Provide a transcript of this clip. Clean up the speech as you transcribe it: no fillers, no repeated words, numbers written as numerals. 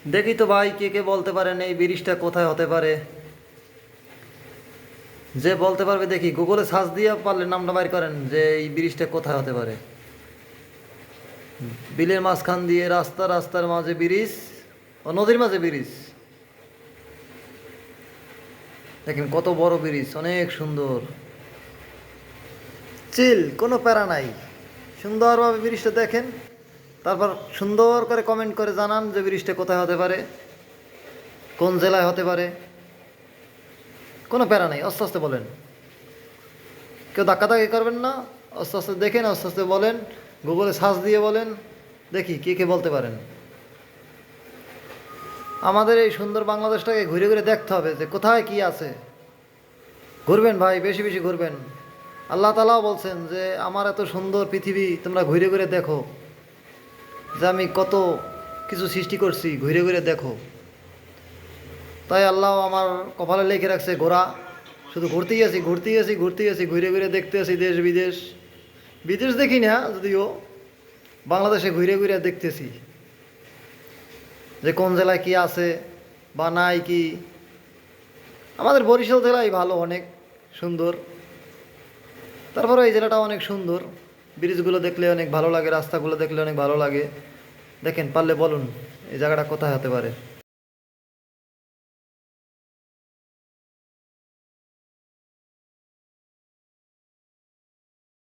দেখি তো ভাই, কে কে বলতে পারেন এই ব্রিজটা কোথায় হতে পারে? যে বলতে পারবে দেখি গুগলে সার্চ দিয়ে পারলে নামটা বাইর করেন যে এই ব্রিজটা কোথায় হতে পারে। বিলের মাঝখান দিয়ে রাস্তা, রাস্তার মাঝে ব্রিজ ও নদীর মাঝে ব্রিজ। দেখেন কত বড় ব্রিজ, অনেক সুন্দর। চিল, কোনো প্যারা নাই। সুন্দরভাবে ব্রিজটা দেখেন, তারপর সুন্দর করে কমেন্ট করে জানান যে ব্রিজটা কোথায় হতে পারে, কোন জেলায় হতে পারে। কোনো প্যারা নাই, আস্তে আস্তে বলেন। কেউ ধাক্কাধাক্কি করবেন না, আস্তে আস্তে দেখেন, আস্তে আস্তে বলেন, গুগলে সার্চ দিয়ে বলেন। দেখি কে কে বলতে পারেন। আমাদের এই সুন্দর বাংলাদেশটাকে ঘুরে ঘুরে দেখতে হবে যে কোথায় কি আছে। ঘুরবেন ভাই, বেশি বেশি ঘুরবেন। আল্লাহ তাআলাও বলছেন যে আমার এত সুন্দর পৃথিবী তোমরা ঘুরে ঘুরে দেখো, যে আমি কত কিছু সৃষ্টি করছি, ঘুরে ঘুরে দেখো। তাই আল্লাহ আমার কপালে লিখে রাখছে ঘোরা। শুধু ঘুরতেই আছি, ঘুরতেই আছি, ঘুরতেই আছি, ঘুরে ঘুরে দেখতে আছি দেশ বিদেশ। বিদেশ দেখি না যদিও, বাংলাদেশে ঘুরে ঘুরে দেখতেছি যে কোন জেলায় কি আছে বা নাই কি। আমাদের বরিশাল জেলাই ভালো, অনেক সুন্দর। তারপরে এই জেলাটা অনেক সুন্দর, ব্রিজগুলো দেখলে অনেক ভালো লাগে, রাস্তাগুলো দেখলে অনেক ভালো লাগে। দেখেন পারলে বলুন এই জায়গাটা কোথায় হতে পারে।